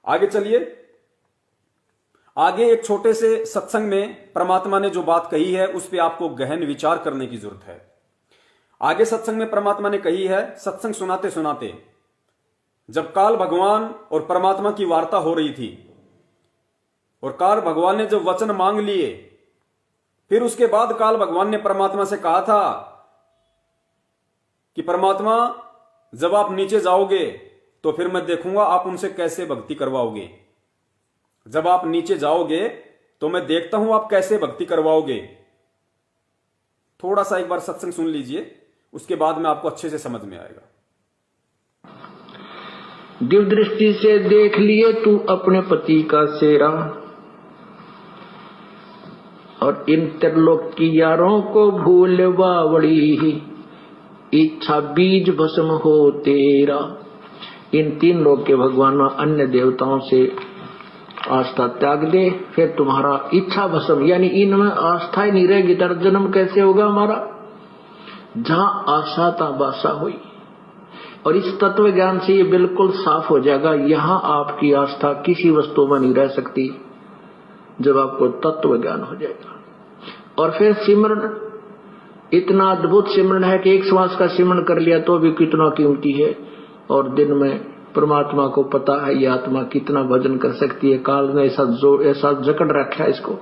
आगे चलिए। आगे एक छोटे से सत्संग में परमात्मा ने जो बात कही है उस पर आपको गहन विचार करने की जरूरत है। आगे सत्संग में परमात्मा ने कही है, सत्संग सुनाते सुनाते जब काल भगवान और परमात्मा की वार्ता हो रही थी और काल भगवान ने जब वचन मांग लिए, फिर उसके बाद काल भगवान ने परमात्मा से कहा था कि परमात्मा जब आप नीचे जाओगे तो फिर मैं देखूंगा आप उनसे कैसे भक्ति करवाओगे। जब आप नीचे जाओगे तो मैं देखता हूं आप कैसे भक्ति करवाओगे। थोड़ा सा एक बार सत्संग सुन लीजिए, उसके बाद में आपको अच्छे से समझ में आएगा। दिव्य दृष्टि से देख लिए तू अपने पति का सेरा, और इन त्रिलोक की यारों को भूल बावड़ी ही, इच्छा बीज भस्म हो तेरा। इन तीन लोक के भगवान अन्य देवताओं से आस्था त्याग दे, फिर तुम्हारा इच्छा भस्म, यानी इनमें आस्था ही नहीं रहेगी, तर जन्म कैसे होगा हमारा। जहां आशा ता बासा हुई, और इस तत्व ज्ञान से ये बिल्कुल साफ हो जाएगा, यहां आपकी आस्था किसी वस्तु में नहीं रह सकती जब आपको तत्व ज्ञान हो जाएगा। और फिर सिमरन, इतना अद्भुत सिमरन है कि एक श्वास का सिमरन कर लिया तो भी कितना कीमती है। और दिन में परमात्मा को पता है ये आत्मा कितना भजन कर सकती है। काल ने ऐसा जकड़ रखा है इसको,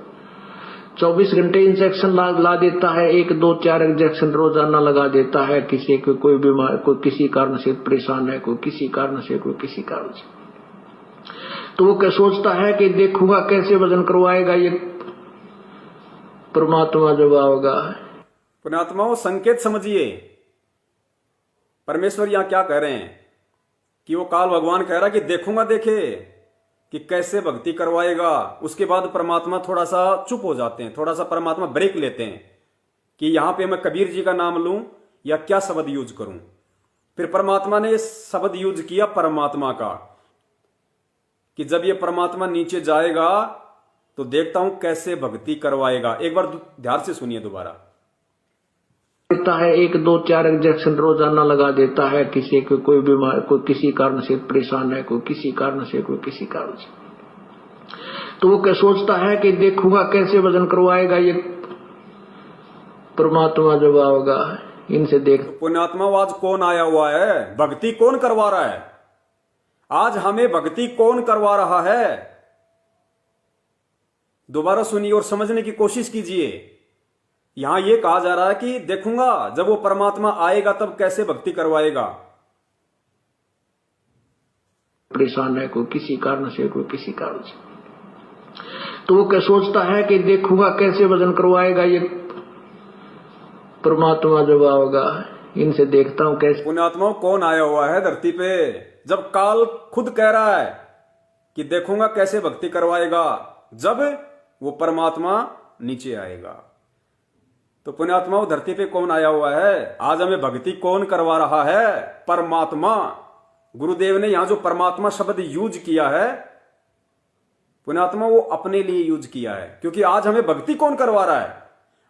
24 घंटे इंजेक्शन ला देता है, 1 2 4 इंजेक्शन रोजाना लगा देता है। किसी को कोई बीमार, कोई किसी कारण से परेशान है, कोई किसी कारण से, कोई किसी कारण से, तो वो क्या सोचता है कि देखूंगा कैसे वजन करवाएगा ये परमात्मा जब आओगा। पुण्यात्माओं, संकेत समझिए, परमेश्वर यहां क्या कह रहे हैं कि वो काल भगवान कह रहा कि देखूंगा, देखे कि कैसे भक्ति करवाएगा। उसके बाद परमात्मा थोड़ा सा चुप हो जाते हैं, थोड़ा सा परमात्मा ब्रेक लेते हैं कि यहां पे मैं कबीर जी का नाम लूं या क्या शब्द यूज करूं। फिर परमात्मा ने शब्द यूज किया परमात्मा का कि जब ये परमात्मा नीचे जाएगा तो देखता हूं कैसे भक्ति करवाएगा। एक बार ध्यान से सुनिए दोबारा। देता है 1 2 4 इंजेक्शन रोजाना लगा देता है। किसी को कोई बीमार, कोई किसी कारण से परेशान है, कोई किसी कारण से, कोई किसी कारण से, तो वो क्या सोचता है कि देखूंगा कैसे वजन करवाएगा ये परमात्मा जब आओगा। इनसे देख, पुण्यात्मा आज कौन आया हुआ है, भक्ति कौन करवा रहा है, आज हमें भक्ति कौन करवा रहा है। दोबारा सुनिए और समझने की कोशिश कीजिए। यहां यह कहा जा रहा है कि देखूंगा जब वो परमात्मा आएगा तब कैसे भक्ति करवाएगा। परेशान है, कोई किसी कारण से, कोई किसी कारण से, तो वो क्या सोचता है कि देखूंगा कैसे वजन करवाएगा ये परमात्मा जब आओगा। इनसे देखता हूं कैसे। पुण्यात्माओं, कौन आया हुआ है धरती पे जब काल खुद कह रहा है कि देखूंगा कैसे भक्ति करवाएगा, जब वो परमात्मा नीचे आएगा। तो पुण्यात्माओं, धरती पे कौन आया हुआ है, आज हमें भक्ति कौन करवा रहा है, परमात्मा। गुरुदेव ने यहां जो परमात्मा शब्द यूज किया है पुण्यात्मा, वो अपने लिए यूज किया है, क्योंकि आज हमें भक्ति कौन करवा रहा है।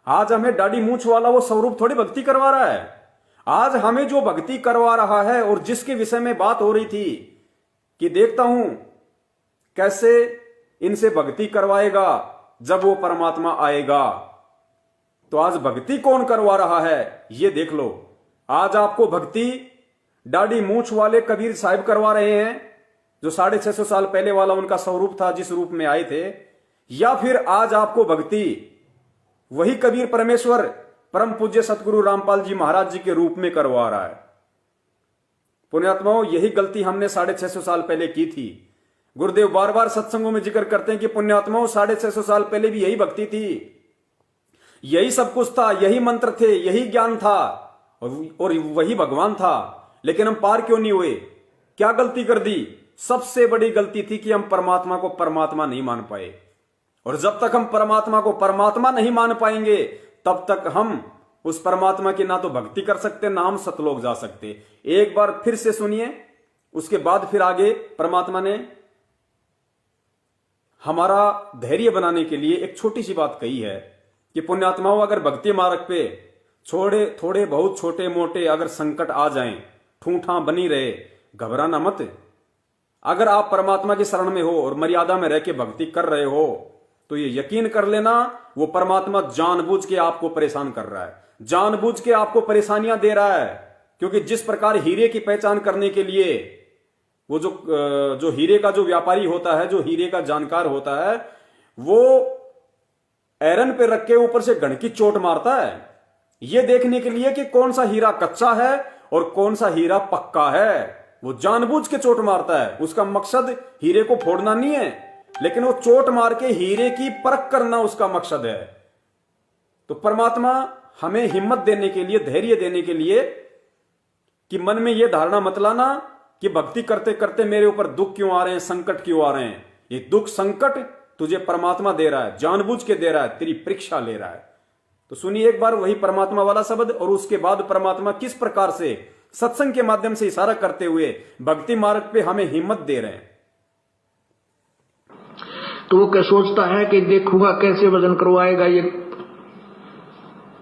आज हमें दाढ़ी मूंछ वाला वो स्वरूप थोड़ी भक्ति करवा रहा है। आज हमें जो भक्ति करवा रहा है और जिसके विषय में बात हो रही थी कि देखता हूं कैसे इनसे भक्ति करवाएगा जब वो परमात्मा आएगा, तो आज भक्ति कौन करवा रहा है ये देख लो। आज आपको भक्ति दाढ़ी मूंछ वाले कबीर साहिब करवा रहे हैं, जो 650 साल पहले वाला उनका स्वरूप था जिस रूप में आए थे, या फिर आज आपको भक्ति वही कबीर परमेश्वर परम पूज्य सतगुरु रामपाल जी महाराज जी के रूप में करवा रहा है। पुण्यात्माओं, यही गलती हमने 650 साल पहले की थी। गुरुदेव बार बार सत्संगों में जिक्र करते हैं कि पुण्यात्माओं 650 साल पहले भी यही भक्ति थी, यही सब कुछ था, यही मंत्र थे, यही ज्ञान था और वही भगवान था, लेकिन हम पार क्यों नहीं हुए। क्या गलती कर दी? सबसे बड़ी गलती थी कि हम परमात्मा को परमात्मा नहीं मान पाए। और जब तक हम परमात्मा को परमात्मा नहीं मान पाएंगे तब तक हम उस परमात्मा की ना तो भक्ति कर सकते, ना हम सतलोक जा सकते। एक बार फिर से सुनिए, उसके बाद फिर आगे परमात्मा ने हमारा धैर्य बनाने के लिए एक छोटी सी बात कही है कि पुण्यात्माओं, अगर भक्ति मार्ग पे थोड़े बहुत छोटे मोटे अगर संकट आ जाएं, ठूठा बनी रहे, घबराना मत। अगर आप परमात्मा की शरण में हो और मर्यादा में रह के भक्ति कर रहे हो तो ये यकीन कर लेना, वो परमात्मा जानबूझ के आपको परेशान कर रहा है, जानबूझ के आपको परेशानियां दे रहा है। क्योंकि जिस प्रकार हीरे की पहचान करने के लिए वो जो हीरे का जो व्यापारी होता है, जो हीरे का जानकार होता है, वो आयरन पे रख के ऊपर से घण की चोट मारता है, ये देखने के लिए कि कौन सा हीरा कच्चा है और कौन सा हीरा पक्का है। वो जानबूझ के चोट मारता है, उसका मकसद हीरे को फोड़ना नहीं है, लेकिन वो चोट मार के हीरे की परख करना उसका मकसद है। तो परमात्मा हमें हिम्मत देने के लिए, धैर्य देने के लिए कि मन में यह धारणा मत लाना कि भक्ति करते करते मेरे ऊपर दुख क्यों आ रहे हैं, संकट क्यों आ रहे हैं। ये दुख संकट तुझे परमात्मा दे रहा है, जानबूझ के दे रहा है, तेरी परीक्षा ले रहा है। तो सुनिए एक बार वही परमात्मा वाला शब्द, और उसके बाद परमात्मा किस प्रकार से सत्संग के माध्यम से इशारा करते हुए भक्ति मार्ग पे हमें हिम्मत दे रहे हैं। तो वो क्या सोचता है कि देखूंगा कैसे वजन करवाएगा ये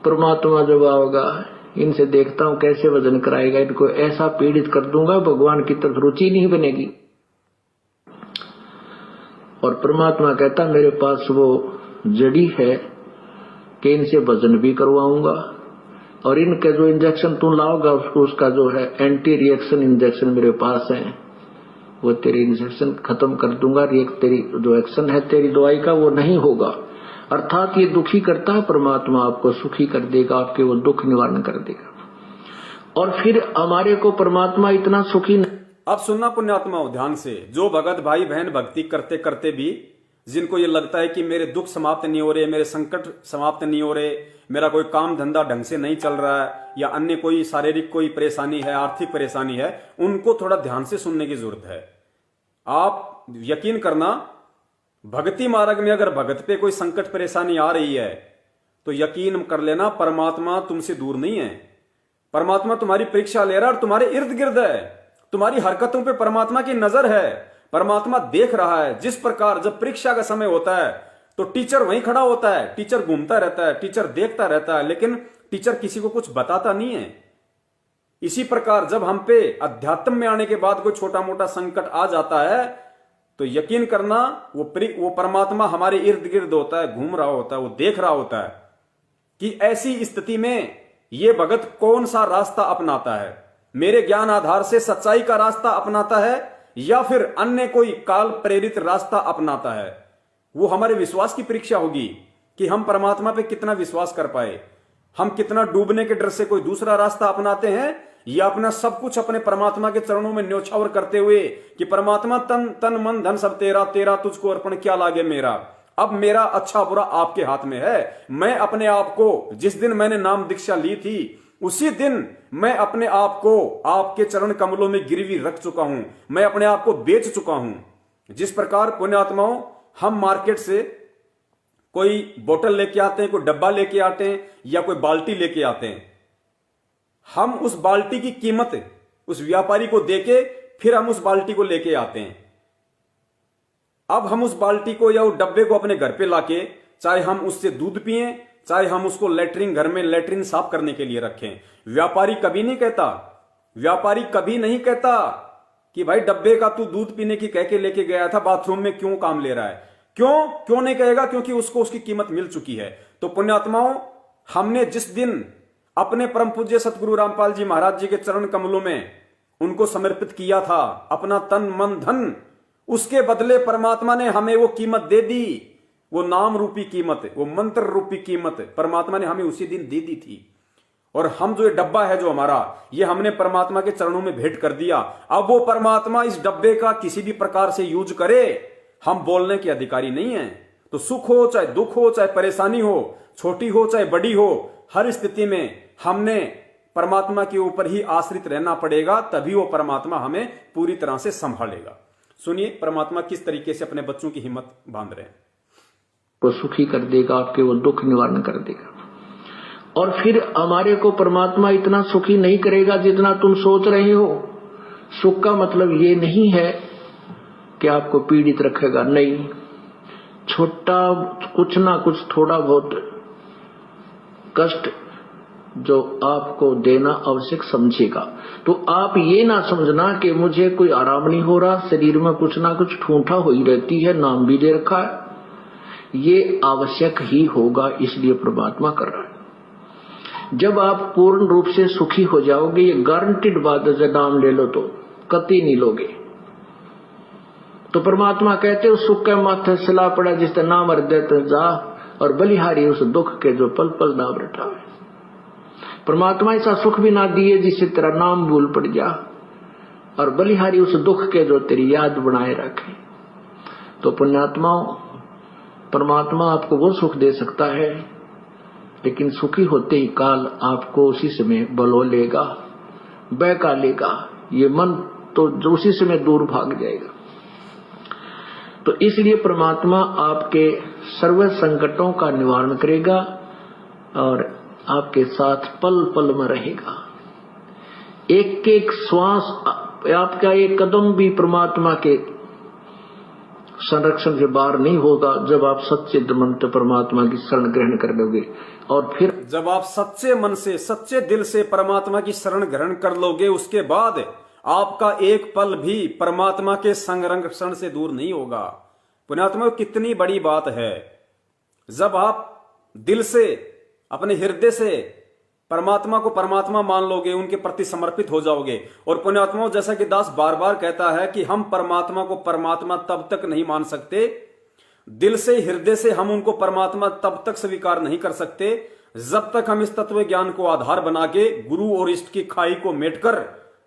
परमात्मा जब आओगा, इनसे देखता हूं कैसे वजन कराएगा, इनको ऐसा पीड़ित कर दूंगा भगवान की तरफ रुचि नहीं बनेगी। और परमात्मा कहता मेरे पास वो जड़ी है कि इनसे वजन भी करवाऊंगा, और इनके जो इंजेक्शन तू लाओगा उसका जो है एंटी रिएक्शन इंजेक्शन मेरे पास है, वो तेरी इंजेक्शन खत्म कर दूंगा, तेरी जो एक्शन है तेरी दवाई का वो नहीं होगा। अर्थात ये दुखी करता है परमात्मा, आपको सुखी कर देगा, आपके वो दुख निवारण कर देगा। और फिर हमारे को परमात्मा इतना सुखी नहीं। अब सुनना पुण्यात्माओं ध्यान से, जो भगत भाई बहन भक्ति करते करते भी जिनको ये लगता है कि मेरे दुख समाप्त नहीं हो रहे, मेरे संकट समाप्त नहीं हो रहे, मेरा कोई काम धंधा ढंग से नहीं चल रहा है, या अन्य कोई शारीरिक कोई परेशानी है, आर्थिक परेशानी है, उनको थोड़ा ध्यान से सुनने की जरूरत है। आप यकीन करना, भक्ति मार्ग में अगर भगत पे कोई संकट परेशानी आ रही है तो यकीन कर लेना परमात्मा तुमसे दूर नहीं है। परमात्मा तुम्हारी परीक्षा ले रहा है और तुम्हारे इर्द गिर्द है, तुम्हारी हरकतों पे परमात्मा की नजर है, परमात्मा देख रहा है। जिस प्रकार जब परीक्षा का समय होता है तो टीचर वहीं खड़ा होता है, टीचर घूमता रहता है, टीचर देखता रहता है, लेकिन टीचर किसी को कुछ बताता नहीं है। इसी प्रकार जब हम पे अध्यात्म में आने के बाद कोई छोटा मोटा संकट आ जाता है तो यकीन करना वो परमात्मा हमारे इर्द गिर्द होता है, घूम रहा होता है, वो देख रहा होता है कि ऐसी स्थिति में ये भगत कौन सा रास्ता अपनाता है, मेरे ज्ञान आधार से सच्चाई का रास्ता अपनाता है या फिर अन्य कोई काल प्रेरित रास्ता अपनाता है। वो हमारे विश्वास की परीक्षा होगी कि हम परमात्मा पे कितना विश्वास कर पाए, हम कितना डूबने के डर से कोई दूसरा रास्ता अपनाते हैं या अपना सब कुछ अपने परमात्मा के चरणों में न्योछावर करते हुए कि परमात्मा तन तन मन धन सब तेरा, तेरा तुझको अर्पण क्या लागे मेरा, अब मेरा अच्छा बुरा आपके हाथ में है। मैं अपने आप को, जिस दिन मैंने नाम दीक्षा ली थी उसी दिन मैं अपने आप को आपके चरण कमलों में गिरवी रख चुका हूं, मैं अपने आप को बेच चुका हूं। जिस प्रकार पुण्यात्माओं हम मार्केट से कोई बोतल लेके आते हैं, कोई डब्बा लेके आते हैं या कोई बाल्टी लेके आते हैं, हम उस बाल्टी की कीमत उस व्यापारी को देके फिर हम उस बाल्टी को लेके आते हैं। अब हम उस बाल्टी को या उस डब्बे को अपने घर पे लाके, चाहे हम उससे दूध पिएं, चाहे हम उसको लेटरिन, घर में लेटरिन साफ करने के लिए रखें, व्यापारी कभी नहीं कहता, व्यापारी कभी नहीं कहता कि भाई डब्बे का तू दूध पीने की कह के लेके गया था, बाथरूम में क्यों काम ले रहा है। क्यों नहीं कहेगा? क्योंकि उसको उसकी कीमत मिल चुकी है। तो पुण्यात्माओं, हमने जिस दिन अपने परम पूज्य सतगुरु रामपाल जी महाराज जी के चरण कमलों में उनको समर्पित किया था अपना तन मन धन, उसके बदले परमात्मा ने हमें वो कीमत दे दी, वो नाम रूपी कीमत, वो मंत्र रूपी कीमत परमात्मा ने हमें उसी दिन दे दी थी। और हम जो ये डब्बा है जो हमारा, ये हमने परमात्मा के चरणों में भेंट कर दिया। अब वो परमात्मा इस डब्बे का किसी भी प्रकार से यूज करे, हम बोलने के अधिकारी नहीं है। तो सुख हो चाहे दुख हो, चाहे परेशानी हो, छोटी हो चाहे बड़ी हो, हर स्थिति में हमने परमात्मा के ऊपर ही आश्रित रहना पड़ेगा, तभी वो परमात्मा हमें पूरी तरह से संभालेगा। सुनिए परमात्मा किस तरीके से अपने बच्चों की हिम्मत बांध रहे हैं। वो सुखी कर देगा, आपके वो दुख निवारण कर देगा। और फिर हमारे को परमात्मा इतना सुखी नहीं करेगा जितना तुम सोच रहे हो। सुख का मतलब ये नहीं है कि आपको पीड़ित रखेगा, नहीं, छोटा कुछ ना कुछ थोड़ा बहुत कष्ट जो आपको देना आवश्यक समझेगा। तो आप ये ना समझना कि मुझे कोई आराम नहीं हो रहा, शरीर में कुछ ना कुछ ठूंठा हो ही रहती है, नाम भी दे रखा है, ये आवश्यक ही होगा, इसलिए परमात्मा कर रहा है। जब आप पूर्ण रूप से सुखी हो जाओगे, ये गारंटीड बात है, नाम ले लो तो कतई नहीं लोगे। तो परमात्मा कहते उस सुख के माथे सिला पड़ा जिसका नाम हृदय ते जा, और बलिहारी उस दुख के जो पल पल नाम रटावे। परमात्मा ऐसा सुख भी ना दिए जिससे तेरा नाम भूल पड़ जा, और बलिहारी उस दुख के जो तेरी याद बनाए रखे। तो पुण्यात्माओं, परमात्मा आपको वो सुख दे सकता है, लेकिन सुखी होते ही काल आपको उसी समय बलो लेगा, बहका लेगा, ये मन तो उसी समय दूर भाग जाएगा। तो इसलिए परमात्मा आपके सर्व संकटों का निवारण करेगा और आपके साथ पल पल में रहेगा। एक एक श्वास, आपका एक कदम भी परमात्मा के संरक्षण से बाहर नहीं होगा जब आप सच्चे मन से परमात्मा की शरण ग्रहण कर लोगे। और फिर जब आप सच्चे मन से, सच्चे दिल से परमात्मा की शरण ग्रहण कर लोगे, उसके बाद आपका एक पल भी परमात्मा के संरक्षण से दूर नहीं होगा। पुण्यात्मा, कितनी बड़ी बात है। जब आप दिल से, अपने हृदय से परमात्मा को परमात्मा मान लोगे, उनके प्रति समर्पित हो जाओगे। और पुण्यात्माओं, जैसा कि दास बार बार कहता है कि हम परमात्मा को परमात्मा तब तक नहीं मान सकते, दिल से, हृदय से हम उनको परमात्मा तब तक स्वीकार नहीं कर सकते जब तक हम इस तत्व ज्ञान को आधार बना के गुरु और इष्ट की खाई को मेटकर,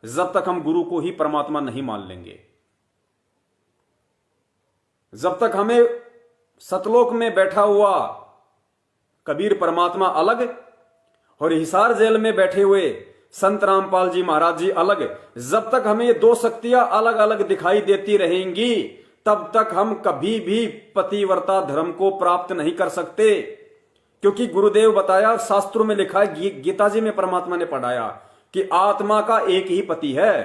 जब तक हम गुरु को ही परमात्मा नहीं मान लेंगे। जब तक हमें सतलोक में बैठा हुआ कबीर परमात्मा अलग और हिसार जेल में बैठे हुए संत रामपाल जी महाराज जी अलग, जब तक हमें ये दो शक्तियां अलग अलग दिखाई देती रहेंगी, तब तक हम कभी भी पतिव्रता धर्म को प्राप्त नहीं कर सकते। क्योंकि गुरुदेव बताया, शास्त्रों में लिखा है, गीता जी में परमात्मा ने पढ़ाया कि आत्मा का एक ही पति है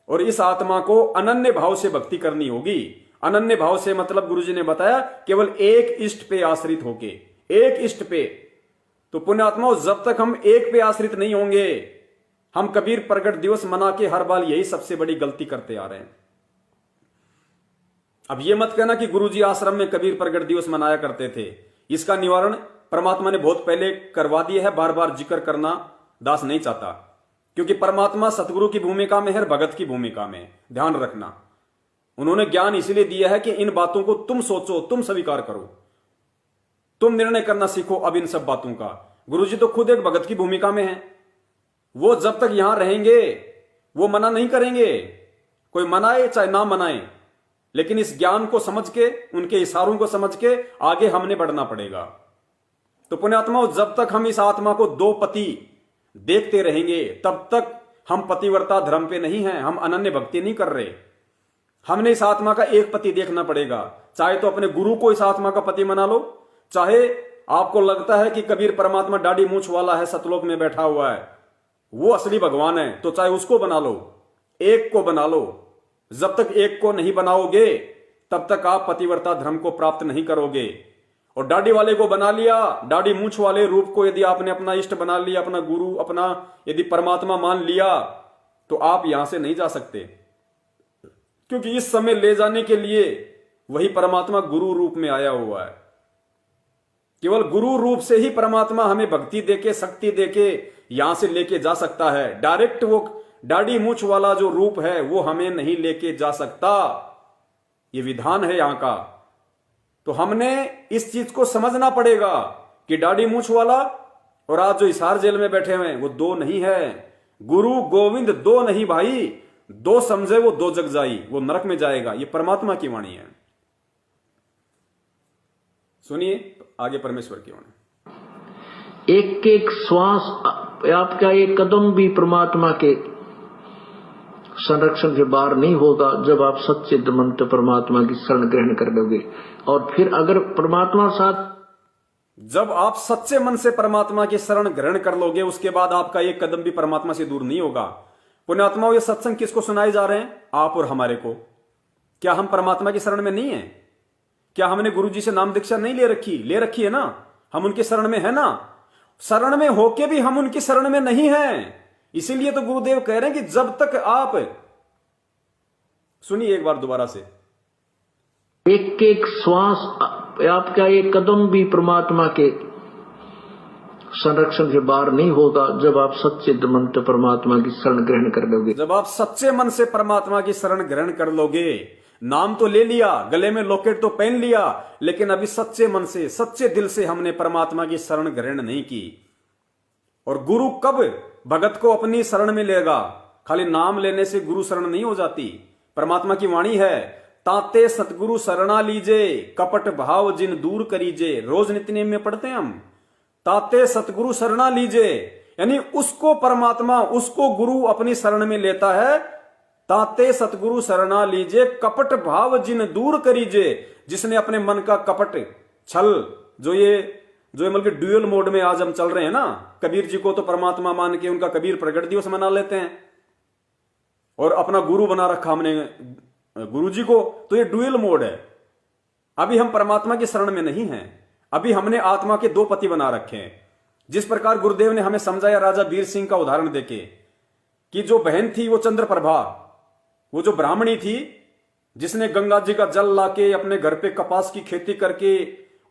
और इस आत्मा को अनन्य भाव से भक्ति करनी होगी। अनन्य भाव से मतलब गुरुजी ने बताया केवल एक इष्ट पे आश्रित होके, एक इष्ट पे। तो पुण्यात्माओं, जब तक हम एक पे आश्रित नहीं होंगे, हम कबीर प्रगट दिवस मना के हर बार यही सबसे बड़ी गलती करते आ रहे हैं। अब यह मत कहना कि गुरुजी आश्रम में कबीर प्रगट दिवस मनाया करते थे। इसका निवारण परमात्मा ने बहुत पहले करवा दिया है, बार बार जिक्र करना दास नहीं चाहता। क्योंकि परमात्मा सतगुरु की भूमिका में है, भगत की भूमिका में, ध्यान रखना। उन्होंने ज्ञान इसलिए दिया है कि इन बातों को तुम सोचो, तुम स्वीकार करो, तुम निर्णय करना सीखो अब इन सब बातों का। गुरुजी तो खुद एक भगत की भूमिका में है। वो जब तक यहां रहेंगे वो मना नहीं करेंगे, कोई मनाए चाहे ना मनाए, लेकिन इस ज्ञान को समझ के, उनके इशारों को समझ के आगे हमने बढ़ना पड़ेगा। तो पुण्यात्माओं, जब तक हम इस आत्मा को दो पति देखते रहेंगे, तब तक हम पतिव्रता धर्म पे नहीं हैं, हम अनन्य भक्ति नहीं कर रहे। हमने इस आत्मा का एक पति देखना पड़ेगा। चाहे तो अपने गुरु को इस आत्मा का पति बना लो, चाहे आपको लगता है कि कबीर परमात्मा दाढ़ी मूंछ वाला है, सतलोक में बैठा हुआ है, वो असली भगवान है, तो चाहे उसको बना लो, एक को बना लो। जब तक एक को नहीं बनाओगे तब तक आप पतिव्रता धर्म को प्राप्त नहीं करोगे। और दाढ़ी वाले को बना लिया, दाढ़ी मूंछ वाले रूप को यदि आपने अपना इष्ट बना लिया, अपना गुरु, अपना यदि परमात्मा मान लिया, तो आप यहां से नहीं जा सकते। क्योंकि इस समय ले जाने के लिए वही परमात्मा गुरु रूप में आया हुआ है। केवल गुरु रूप से ही परमात्मा हमें भक्ति देके, शक्ति देके यहां से लेके जा सकता है। डायरेक्ट वो दाढ़ी मूंछ वाला जो रूप है वो हमें नहीं लेके जा सकता। ये विधान है यहां का। तो हमने इस चीज को समझना पड़ेगा कि दाढ़ी मूंछ वाला और आज जो हिसार जेल में बैठे हुए हैं वो दो नहीं है। गुरु गोविंद दो नहीं भाई, दो समझे वो दो जग जाई, वो नरक में जाएगा। ये परमात्मा की वाणी है। सुनिए आगे परमेश्वर की वाणी। एक एक श्वास, आपका एक कदम भी परमात्मा के संरक्षण से बाहर नहीं होगा जब आप सच्चे मन से परमात्मा की शरण ग्रहण कर लोगे। और फिर अगर परमात्मा साथ, जब आप सच्चे मन से परमात्मा की शरण ग्रहण कर लोगे, उसके बाद आपका एक कदम भी परमात्मा से दूर नहीं होगा। पुण्यात्माओं, ये सत्संग किसको सुनाए जा रहे हैं? आप और हमारे को। क्या हम परमात्मा की शरण में नहीं है? क्या हमने गुरु जी से नाम दीक्षा नहीं ले रखी? ले रखी है ना, हम उनकी शरण में है ना। शरण में होके भी हम उनकी शरण में नहीं हैं। इसीलिए तो गुरुदेव कह रहे हैं कि जब तक आप, सुनिए एक बार दोबारा से, एक एक श्वास आपका एक कदम भी परमात्मा के संरक्षण से बाहर नहीं होगा जब आप सच्चे मन से परमात्मा की शरण ग्रहण कर लोगे। जब आप सच्चे मन से परमात्मा की शरण ग्रहण कर लोगे, नाम तो ले लिया, गले में लॉकेट तो पहन लिया, लेकिन अभी सच्चे मन से, सच्चे दिल से हमने परमात्मा की शरण ग्रहण नहीं की। और गुरु कब भगत को अपनी शरण में लेगा? खाली नाम लेने से गुरु शरण नहीं हो जाती। परमात्मा की वाणी है, ताते सतगुरु शरणा लीजे, कपट भाव जिन दूर करीजे। रोज नित्य में पढ़ते हैं हम, ताते सतगुरु शरणा लीजे, यानी उसको परमात्मा, उसको गुरु अपनी शरण में लेता है। ताते सतगुरु शरणा लीजे, कपट भाव जिन दूर करीजे। जिसने अपने मन का कपट, छल, जो ये मतलब ड्यूअल मोड में आज हम चल रहे हैं ना, कबीर जी को तो परमात्मा मान के उनका कबीर प्रगट दिवस मना लेते हैं और अपना गुरु बना रखा हमने गुरु जी को, तो ये ड्यूअल मोड है। अभी हम परमात्मा की शरण में नहीं हैं, अभी हमने आत्मा के दो पति बना रखे हैं। जिस प्रकार गुरुदेव ने हमें समझाया राजा वीर सिंह का उदाहरण देके, कि जो बहन थी वो चंद्रप्रभा, वो जो ब्राह्मणी थी जिसने गंगा जी का जल लाके अपने घर पे कपास की खेती करके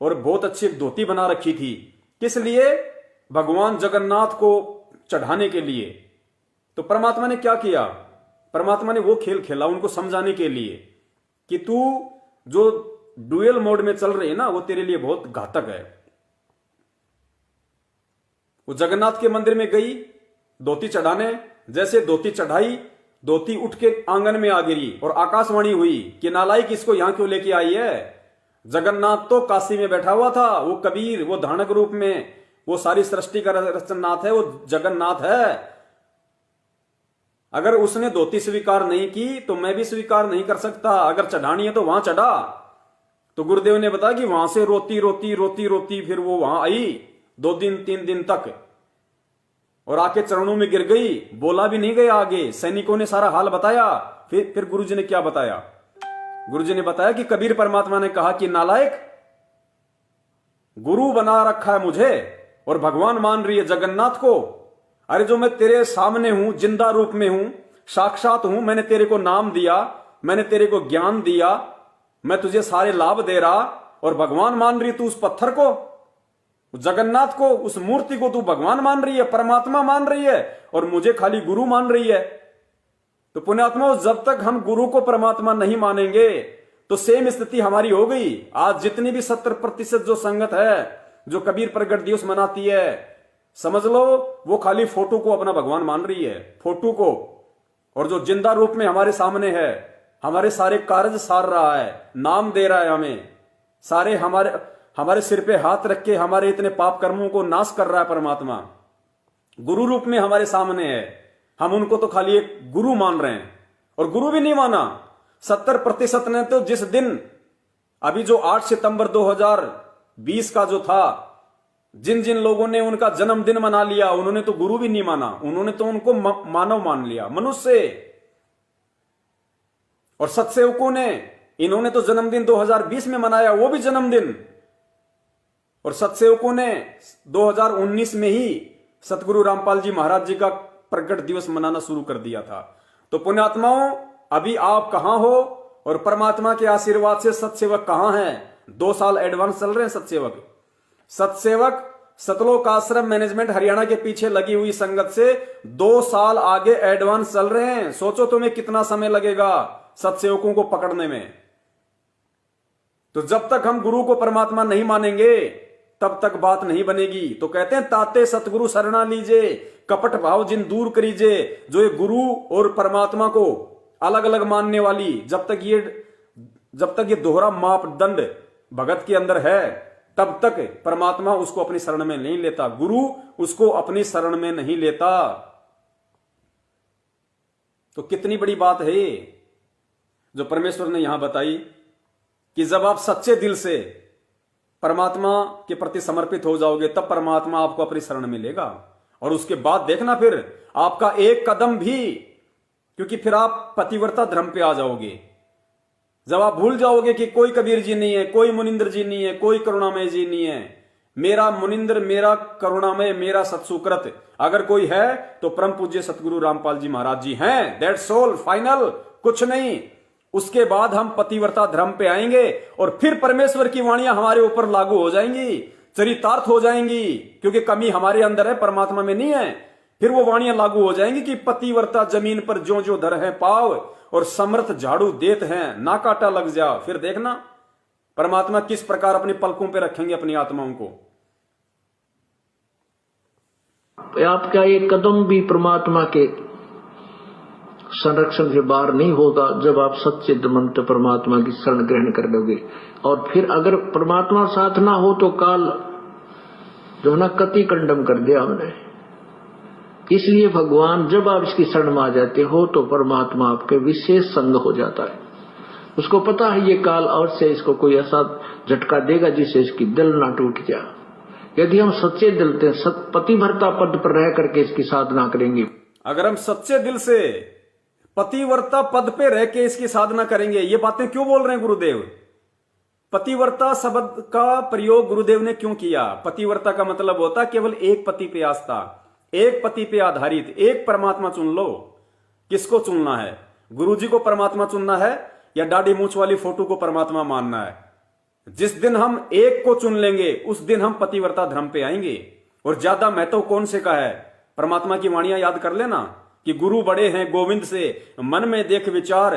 और बहुत अच्छी धोती बना रखी थी, किस लिए? भगवान जगन्नाथ को चढ़ाने के लिए। तो परमात्मा ने क्या किया? परमात्मा ने वो खेल खेला उनको समझाने के लिए कि तू जो ड्यूअल मोड में चल रही है ना, वो तेरे लिए बहुत घातक है। वो जगन्नाथ के मंदिर में गई धोती चढ़ाने, जैसे धोती चढ़ाई, धोती उठ के आंगन में आ गिरी और आकाशवाणी हुई कि नालायक इसको यहां क्यों लेके आई है? जगन्नाथ तो काशी में बैठा हुआ था, वो कबीर, वो धानक रूप में, वो सारी सृष्टि का रचनाथ है, वो जगन्नाथ है। अगर उसने धोती स्वीकार नहीं की तो मैं भी स्वीकार नहीं कर सकता। अगर चढ़ानी है तो वहां चढ़ा। तो गुरुदेव ने बताया कि वहां से रोती रोती रोती रोती फिर वो वहां आई 2 दिन 3 दिन तक, और आके चरणों में गिर गई, बोला भी नहीं गया आगे। सैनिकों ने सारा हाल बताया। फिर गुरुजी ने क्या बताया? गुरुजी ने बताया कि कबीर परमात्मा ने कहा कि नालायक, गुरु बना रखा है मुझे और भगवान मान रही है जगन्नाथ को। अरे जो मैं तेरे सामने हूं, जिंदा रूप में हूं, साक्षात हूं, मैंने तेरे को नाम दिया, मैंने तेरे को ज्ञान दिया, मैं तुझे सारे लाभ दे रहा, और भगवान मान रही तू उस पत्थर को, जगन्नाथ को, उस मूर्ति को तू भगवान मान रही है, परमात्मा मान रही है, और मुझे खाली गुरु मान रही है। तो पुण्यात्मा, जब तक हम गुरु को परमात्मा नहीं मानेंगे तो सेम स्थिति हमारी हो गई। आज जितनी भी 70% जो संगत है जो कबीर प्रगट दिवस मनाती है, समझ लो वो खाली फोटो को अपना भगवान मान रही है, फोटो को। और जो जिंदा रूप में हमारे सामने है, हमारे सारे कार्य सार रहा है, नाम दे रहा है हमें, सारे हमारे सिर पे हाथ रख के हमारे इतने पाप कर्मों को नाश कर रहा है परमात्मा, गुरु रूप में हमारे सामने है। हम उनको तो खाली एक गुरु मान रहे हैं, और गुरु भी नहीं माना। 70% ने तो जिस दिन, अभी जो 8 सितंबर 2020 का जो था, जिन जिन लोगों ने उनका जन्मदिन मना लिया, उन्होंने तो गुरु भी नहीं माना, उन्होंने तो उनको मानव मान लिया, मनुष्य। और सत्सेवकों ने, इन्होंने तो जन्मदिन 2020 में मनाया, वो भी जन्मदिन। और सत्सेवकों ने 2019 में ही सतगुरु रामपाल जी महाराज जी का प्रकट दिवस मनाना शुरू कर दिया था। तो पुण्यात्माओं, अभी आप कहां हो और परमात्मा के आशीर्वाद से सत्सेवक कहां हैं? 2 साल एडवांस चल रहे हैं सत्सेवक सतलोक आश्रम मैनेजमेंट हरियाणा के पीछे लगी हुई संगत से 2 साल आगे एडवांस चल रहे हैं। सोचो तुम्हें कितना समय लगेगा सत्सेवकों को पकड़ने में। तो जब तक हम गुरु को परमात्मा नहीं मानेंगे तब तक बात नहीं बनेगी। तो कहते हैं ताते सतगुरु शरणा लीजे, कपट भाव जिन दूर करीजे। जो ये गुरु और परमात्मा को अलग अलग मानने वाली, जब तक ये दोहरा मापदंड भगत के अंदर है, तब तक परमात्मा उसको अपनी शरण में नहीं लेता, गुरु उसको अपनी शरण में नहीं लेता। तो कितनी बड़ी बात है ये जो परमेश्वर ने यहां बताई, कि जब आप सच्चे दिल से परमात्मा के प्रति समर्पित हो जाओगे तब परमात्मा आपको अपनी शरण में लेगा। और उसके बाद देखना फिर आपका एक कदम भी, क्योंकि फिर आप पतिव्रता धर्म पे आ जाओगे। जब आप भूल जाओगे कि कोई कबीर जी नहीं है, कोई मुनिंद्र जी नहीं है, कोई करुणामय जी नहीं है, मेरा मुनिंद्र, मेरा करुणामय, मेरा सत्सुकृत अगर कोई है तो परम पूज्य सतगुरु रामपाल जी महाराज जी हैं। दैट्स ऑल, फाइनल, कुछ नहीं। उसके बाद हम पतिव्रता धर्म पे आएंगे और फिर परमेश्वर की वाणियां हमारे ऊपर लागू हो जाएंगी, चरितार्थ हो जाएंगी, क्योंकि कमी हमारे अंदर है, परमात्मा में नहीं है। फिर वो वाणियां लागू हो जाएंगी कि पतिव्रता जमीन पर जो जो धर है पाव और समर्थ झाड़ू देत हैं, ना काटा लग जा। फिर देखना परमात्मा किस प्रकार अपनी पलकों पे रखेंगे अपनी आत्माओं को। आपका एक कदम भी परमात्मा के संरक्षण से बाहर नहीं होगा जब आप सच्चे मन से परमात्मा की शरण ग्रहण कर लोगे। और फिर अगर परमात्मा साथ ना हो तो काल जो ना कति कंडम कर दिया हमने। इसलिए भगवान जब आप इसकी शरण में आ जाते हो तो परमात्मा आपके विशेष संग हो जाता है। उसको पता है ये काल अवश्य इसको कोई ऐसा झटका देगा जिससे इसकी दिल ना टूट जाए। यदि हम सच्चे दिल से पतिव्रता पद पर रह करके इसकी साधना करेंगे, अगर हम सच्चे दिल से पतिव्रता पद पे रह के इसकी साधना करेंगे, ये बातें क्यों बोल रहे हैं गुरुदेव? पतिव्रता शब्द का प्रयोग गुरुदेव ने क्यों किया? पतिव्रता का मतलब होता केवल एक पति पे आस्था, एक पति पे आधारित, एक परमात्मा चुन लो। किसको चुनना है? गुरुजी को परमात्मा चुनना है या दाढ़ी मूछ वाली फोटो को परमात्मा मानना है? जिस दिन हम एक को चुन लेंगे उस दिन हम पतिव्रता धर्म पे आएंगे। और ज्यादा महत्व कौन से का है? परमात्मा की वाणियां याद कर लेना कि गुरु बड़े हैं गोविंद से मन में देख विचार,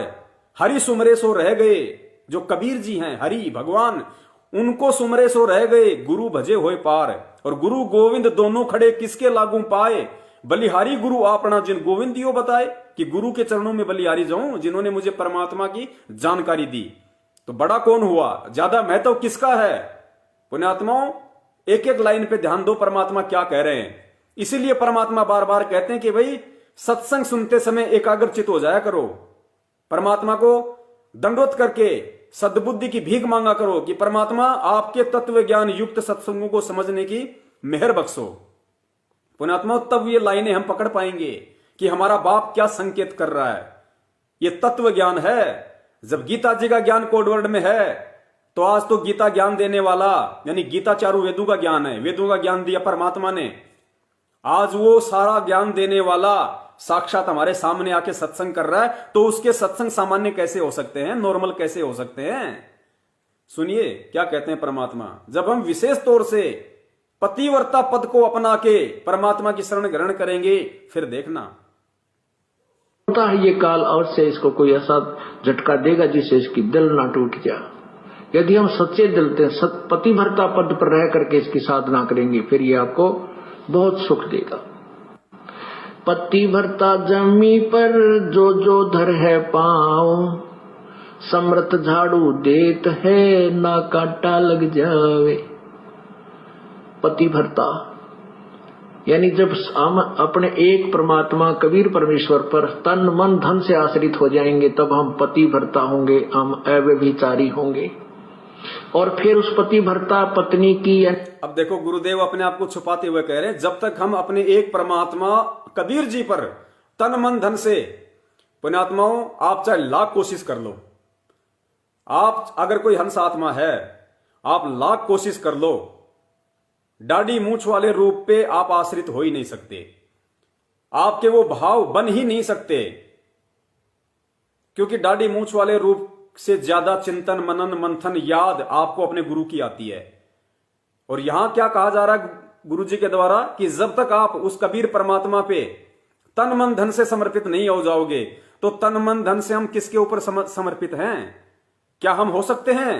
हरि सुमरे सो रह गए। जो कबीर जी हैं हरि भगवान, उनको सुमरे सो रह गए, गुरु भजे होए पार। और गुरु गोविंद दोनों खड़े किसके लागू पाए? बलिहारी गुरु आपना जिन गोविंद दियो बताए, कि गुरु के चरणों में बलिहारी जाऊं जिन्होंने मुझे परमात्मा की जानकारी दी। तो बड़ा कौन हुआ? ज्यादा महत्व किसका है? पुण्यात्माओं, एक एक लाइन पे ध्यान दो परमात्मा क्या कह रहे हैं। इसीलिए परमात्मा बार बार कहते हैं कि भाई सत्संग सुनते समय एकाग्रचित हो जाया करो, परमात्मा को दंडोत करके सद्बुद्धि की भीख मांगा करो कि परमात्मा आपके तत्व ज्ञान युक्त सत्संगों को समझने की मेहर बख्शो। पुण्यात्मा, तब ये लाइनें हम पकड़ पाएंगे कि हमारा बाप क्या संकेत कर रहा है। ये तत्व ज्ञान है। जब गीता जी का ज्ञान कोडवर्ड में है तो आज तो गीता ज्ञान देने वाला, यानी गीता चारों वेदों का ज्ञान है, वेदों का ज्ञान दिया परमात्मा ने। आज वो सारा ज्ञान देने वाला साक्षात हमारे सामने आके सत्संग कर रहा है, तो उसके सत्संग सामान्य कैसे हो सकते हैं, नॉर्मल कैसे हो सकते हैं? सुनिए क्या कहते हैं परमात्मा। जब हम विशेष तौर से पतिव्रता पद को अपना के परमात्मा की शरण ग्रहण करेंगे, फिर देखना पता है ये काल अवश्य इसको कोई ऐसा झटका देगा जिससे इसकी दिल ना टूट जाए। यदि हम सच्चे दिल से पतिव्रता पद पर रह करके इसकी साधना करेंगे, फिर ये आपको बहुत सुख देगा। पतिव्रता जमी पर जो जो धर है पाँव, समर्थ झाड़ू देत है ना कांटा लग जावे। पतिव्रता यानी जब हम अपने एक परमात्मा कबीर परमेश्वर पर तन मन धन से आश्रित हो जाएंगे, तब हम पतिव्रता होंगे, हम अव्यभिचारी होंगे। और फिर उस पतिव्रता पत्नी की, अब देखो गुरुदेव अपने आप को छुपाते हुए कह रहे हैं, जब तक हम अपने एक परमात्मा कबीर जी पर तन मन धन से, पुण्यात्माओं आप चाहे लाख कोशिश कर लो, आप अगर कोई हंस आत्मा है आप लाख कोशिश कर लो, दाढ़ी मूछ वाले रूप पे आप आश्रित हो ही नहीं सकते। आपके वो भाव बन ही नहीं सकते, क्योंकि दाढ़ी मूछ वाले रूप से ज्यादा चिंतन मनन मंथन याद आपको अपने गुरु की आती है। और यहां क्या कहा जा रहा है गुरु जी के द्वारा कि जब तक आप उस कबीर परमात्मा पे तन मन धन से समर्पित नहीं हो जाओगे, तो तन मन धन से हम किसके ऊपर समर्पित हैं? क्या हम हो सकते हैं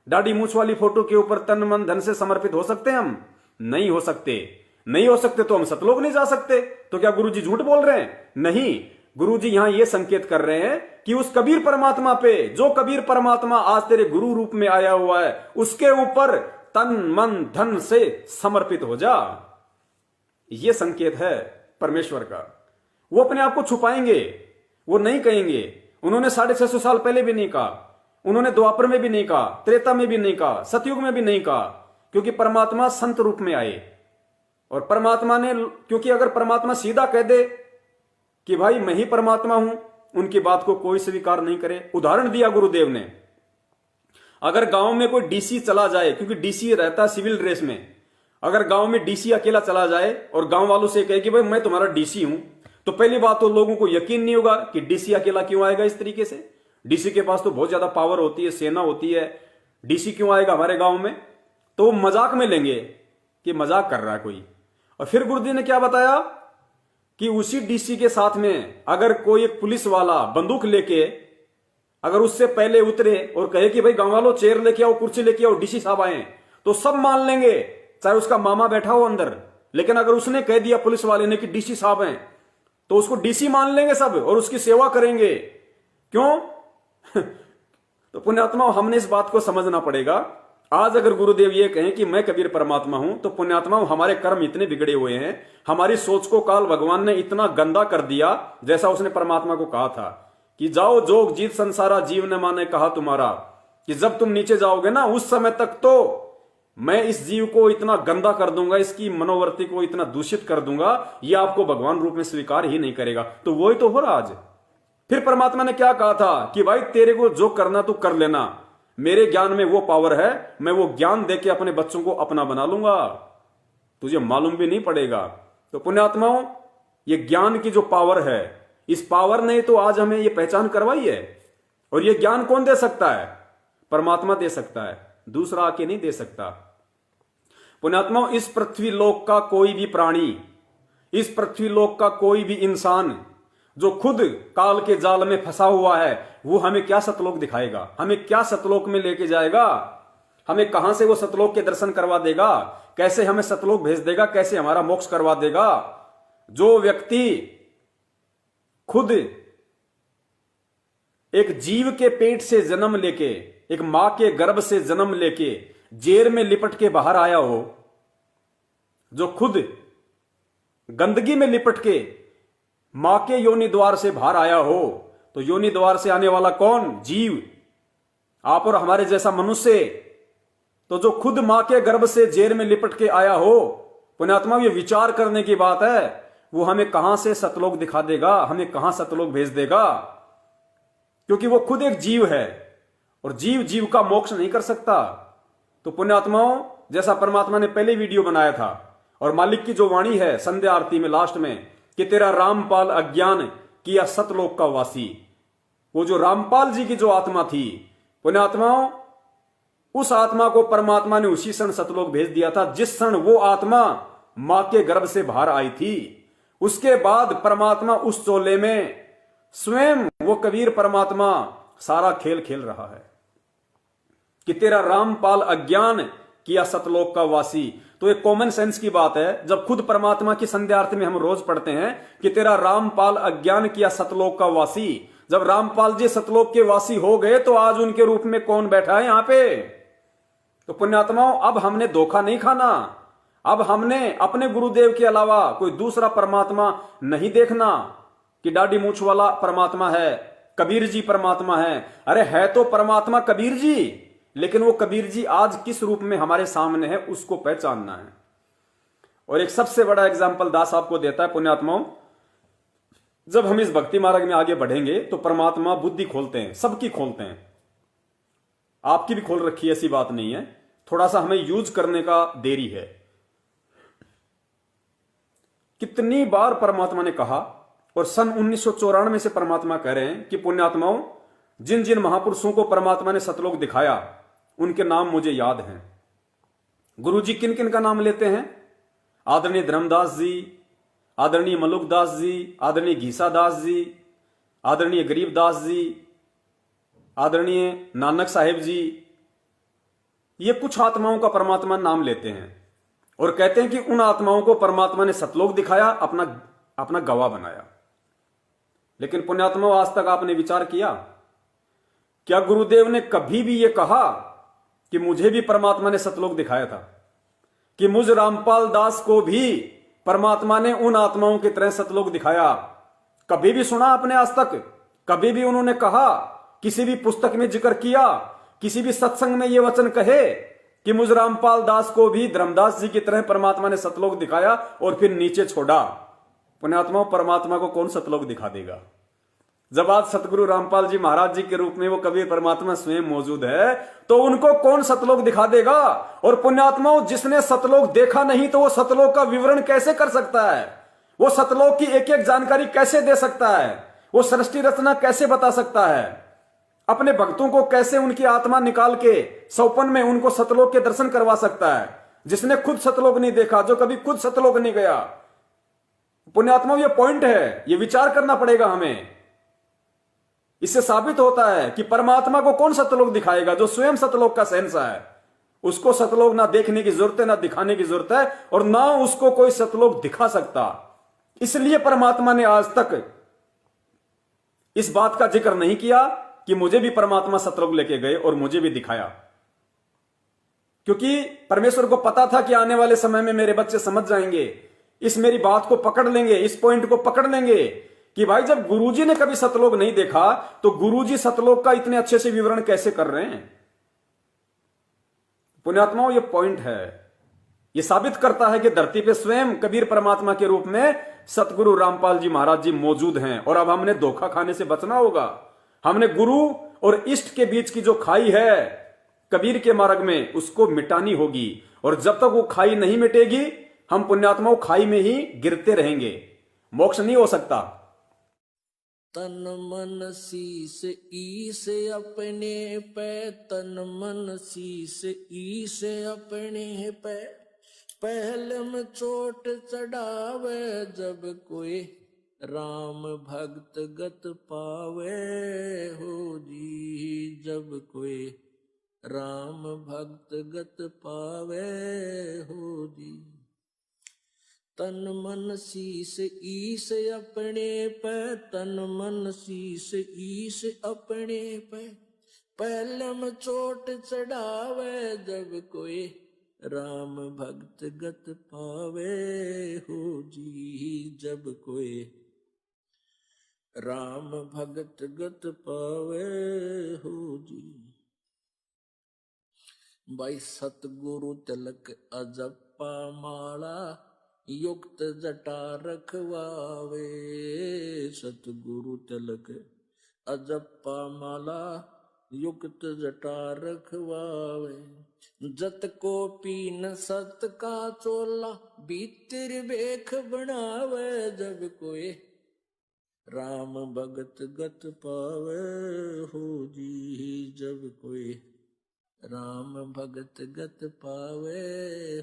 दाढ़ी मूछ वाली फोटो के ऊपर तन मन धन से समर्पित हो सकते हैं? हम नहीं हो सकते। नहीं हो सकते तो हम सतलोक नहीं जा सकते। तो क्या गुरुजी झूठ बोल रहे हैं? नहीं, गुरुजी यहां यह संकेत कर रहे हैं कि उस कबीर परमात्मा पे, जो कबीर परमात्मा आज तेरे गुरु रूप में आया हुआ है, उसके ऊपर तन मन धन से समर्पित हो जा। यह संकेत है परमेश्वर का। वो अपने आप को छुपाएंगे, वो नहीं कहेंगे। उन्होंने 650 साल पहले भी नहीं कहा, उन्होंने द्वापर में भी नहीं कहा, त्रेता में भी नहीं कहा, सतयुग में भी नहीं कहा, क्योंकि परमात्मा संत रूप में आए। और परमात्मा ने, क्योंकि अगर परमात्मा सीधा कह दे कि भाई मैं ही परमात्मा हूं, उनकी बात को कोई स्वीकार नहीं करे। उदाहरण दिया गुरुदेव ने, अगर गांव में कोई डीसी चला जाए, क्योंकि डीसी रहता है सिविल ड्रेस में, अगर गांव में डीसी अकेला चला जाए और गांव वालों से कहे कि भाई मैं तुम्हारा डीसी हूं, तो पहली बात तो लोगों को यकीन नहीं होगा कि डीसी अकेला क्यों आएगा इस तरीके से। डीसी के पास तो बहुत ज्यादा पावर होती है, सेना होती है, डीसी क्यों आएगा हमारे गांव में। तो वो मजाक में लेंगे कि मजाक कर रहा है कोई। और फिर गुरुजी ने क्या बताया कि उसी डीसी के साथ में अगर कोई एक पुलिस वाला बंदूक लेके अगर उससे पहले उतरे और कहे कि भाई गांव वालों चेयर लेके आओ, कुर्सी लेके आओ, डीसी साहब आए, तो सब मान लेंगे, चाहे उसका मामा बैठा हो अंदर। लेकिन अगर उसने कह दिया पुलिस वाले ने कि डीसी साहब हैं, तो उसको डीसी मान लेंगे सब और उसकी सेवा करेंगे। क्यों? तो पुण्यात्मा, हमने इस बात को समझना पड़ेगा। आज अगर गुरुदेव ये कहें कि मैं कबीर परमात्मा हूं, तो पुण्यात्मा हमारे कर्म इतने बिगड़े हुए हैं, हमारी सोच को काल भगवान ने इतना गंदा कर दिया, जैसा उसने परमात्मा को कहा था कि जाओ जोग जीत संसारा, जीव ने माने कहा तुम्हारा, कि जब तुम नीचे जाओगे ना उस समय तक तो मैं इस जीव को इतना गंदा कर दूंगा, इसकी मनोवृत्ति को इतना दूषित कर दूंगा, ये आपको भगवान रूप में स्वीकार ही नहीं करेगा। तो वही तो हो रहा आज। फिर परमात्मा ने क्या कहा था कि भाई तेरे को जो करना तू कर लेना, मेरे ज्ञान में वो पावर है, मैं वो ज्ञान देके अपने बच्चों को अपना बना लूंगा, तुझे मालूम भी नहीं पड़ेगा। तो पुण्यात्माओं, ये ज्ञान की जो पावर है, इस पावर ने तो आज हमें ये पहचान करवाई है। और ये ज्ञान कौन दे सकता है? परमात्मा दे सकता है, दूसरा आके नहीं दे सकता। पुण्यात्माओं, इस पृथ्वी लोक का कोई भी प्राणी, इस पृथ्वी लोक का कोई भी इंसान जो खुद काल के जाल में फंसा हुआ है, वो हमें क्या सतलोक दिखाएगा, हमें क्या सतलोक में लेके जाएगा, हमें कहां से वो सतलोक के दर्शन करवा देगा, कैसे हमें सतलोक भेज देगा, कैसे हमारा मोक्ष करवा देगा। जो व्यक्ति खुद एक जीव के पेट से जन्म लेके, एक मां के गर्भ से जन्म लेके जेर में लिपट के बाहर आया हो, जो खुद गंदगी में लिपट के मां के योनि द्वार से बाहर आया हो, तो योनि द्वार से आने वाला कौन? जीव, आप और हमारे जैसा मनुष्य। तो जो खुद मां के गर्भ से जेर में लिपट के आया हो, पुण्यात्मा, ये विचार करने की बात है, वो हमें कहां से सतलोक दिखा देगा, हमें कहां सतलोक भेज देगा। क्योंकि वो खुद एक जीव है और जीव जीव का मोक्ष नहीं कर सकता। तो पुण्यात्माओं, जैसा परमात्मा ने पहले वीडियो बनाया था और मालिक की जो वाणी है संध्या आरती में लास्ट में कि तेरा रामपाल अज्ञान किया सतलोक का वासी, वो जो रामपाल जी की जो आत्मा थी, पुण्यात्माओं, उस आत्मा को परमात्मा ने उसी क्षण सतलोक भेज दिया था जिस क्षण वो आत्मा मां के गर्भ से बाहर आई थी। उसके बाद परमात्मा उस चोले में स्वयं वो कबीर परमात्मा सारा खेल खेल रहा है कि तेरा रामपाल अज्ञान किया सतलोक का वासी। तो एक कॉमन सेंस की बात है, जब खुद परमात्मा की संध्या आरती में हम रोज पढ़ते हैं कि तेरा रामपाल अज्ञान किया सतलोक का वासी, जब रामपाल जी सतलोक के वासी हो गए तो आज उनके रूप में कौन बैठा है यहां पे? तो पुण्यात्माओं, अब हमने धोखा नहीं खाना, अब हमने अपने गुरुदेव के अलावा कोई दूसरा परमात्मा नहीं देखना कि दाढ़ी मूछ वाला परमात्मा है, कबीर जी परमात्मा है। अरे है तो परमात्मा कबीर जी, लेकिन वो कबीर जी आज किस रूप में हमारे सामने है उसको पहचानना है। और एक सबसे बड़ा एग्जाम्पल दास आपको देता है पुण्यात्माओं, जब हम इस भक्ति मार्ग में आगे बढ़ेंगे तो परमात्मा बुद्धि खोलते हैं, सबकी खोलते हैं, आपकी भी खोल रखी है, ऐसी बात नहीं है, थोड़ा सा हमें यूज करने का देरी है। कितनी बार परमात्मा ने कहा, और सन 1994 से परमात्मा कह रहे हैं कि पुण्यात्माओं, जिन जिन महापुरुषों को परमात्मा ने सतलोक दिखाया उनके नाम मुझे याद हैं। गुरुजी किन किन का नाम लेते हैं? आदरणीय धर्मदास जी, आदरणीय मलुकदास जी, आदरणीय घीसादास जी, आदरणीय गरीबदास जी, आदरणीय नानक साहेब जी। ये कुछ आत्माओं का परमात्मा नाम लेते हैं और कहते हैं कि उन आत्माओं को परमात्मा ने सतलोक दिखाया, अपना गवाह बनाया। लेकिन पुण्यात्माओं, आज तक आपने विचार किया, क्या गुरुदेव ने कभी भी यह कहा कि मुझे भी परमात्मा ने सतलोक दिखाया था, कि मुझ रामपाल दास को भी परमात्मा ने उन आत्माओं की तरह सतलोक दिखाया? कभी भी सुना आपने आज तक? कभी भी उन्होंने कहा, किसी भी पुस्तक में जिक्र किया, किसी भी सत्संग में ये वचन कहे कि मुझ रामपाल दास को भी धर्मदास जी की तरह परमात्मा ने सतलोक दिखाया और फिर नीचे छोड़ा? पुण्यात्माओं, परमात्मा को कौन सतलोक दिखा देगा? जब आज सतगुरु रामपाल जी महाराज जी के रूप में वो कबीर परमात्मा स्वयं मौजूद है, तो उनको कौन सतलोक दिखा देगा? और पुण्यात्माओं, जिसने सतलोक देखा नहीं तो वो सतलोक का विवरण कैसे कर सकता है? वो सतलोक की एक एक जानकारी कैसे दे सकता है? वो सृष्टि रचना कैसे बता सकता है? अपने भक्तों को कैसे उनकी आत्मा निकाल के सौपन में उनको सतलोक के दर्शन करवा सकता है, जिसने खुद सतलोक नहीं देखा, जो कभी खुद सतलोक नहीं गया? पुण्यात्माओं, ये पॉइंट है, ये विचार करना पड़ेगा हमें। इससे साबित होता है कि परमात्मा को कौन सतलोक दिखाएगा? जो स्वयं सतलोक का शहंशाह है। उसको सतलोक ना देखने की जरूरत है, ना दिखाने की जरूरत है, और ना उसको कोई सतलोक दिखा सकता। इसलिए परमात्मा ने आज तक इस बात का जिक्र नहीं किया कि मुझे भी परमात्मा सतलोक लेके गए और मुझे भी दिखाया, क्योंकि परमेश्वर को पता था कि आने वाले समय में मेरे बच्चे समझ जाएंगे, इस मेरी बात को पकड़ लेंगे, इस पॉइंट को पकड़ लेंगे कि भाई जब गुरुजी ने कभी सतलोक नहीं देखा तो गुरुजी सतलोक का इतने अच्छे से विवरण कैसे कर रहे हैं? पुण्यात्माओं, ये पॉइंट है। ये साबित करता है कि धरती पे स्वयं कबीर परमात्मा के रूप में सतगुरु रामपाल जी महाराज जी मौजूद हैं। और अब हमने धोखा खाने से बचना होगा। हमने गुरु और इष्ट के बीच की जो खाई है कबीर के मार्ग में, उसको मिटानी होगी। और जब तक वो खाई नहीं मिटेगी, हम पुण्यात्माओं खाई में ही गिरते रहेंगे, मोक्ष नहीं हो सकता। तन मन शीस ईस अपने पे, तन मन शीस ईस अपने पे, पहले में चोट चढ़ावे जब कोई राम भक्त गत पावे हो जी, जब कोई राम भक्त गत पावे हो जी। तन मन शीस ईस अपने पे, तन मन शीस ईस अपने पे, पहले में चोट चढ़ावे जब कोई राम भक्त गत पावे हो जी, जब कोई राम भक्त गत पावे हो जी। भाई सतगुरु तिलक अजप्पा माला, युक्त जटा रखवावे, सतगुरु तिलक अजप्पा माला, युक्त जटा रखवावे। जत को पीन सत का चोला, भीतर बेख बनावे जब कोई राम भगत गत पावे हो जी, जब कोई राम भगत गत पावे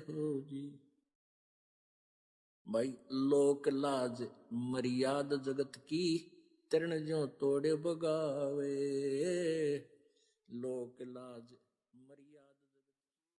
हो जी। भाई लोक लाज मर्याद जगत की, तृण ज्यों तोड़े बगावे, लोक लाज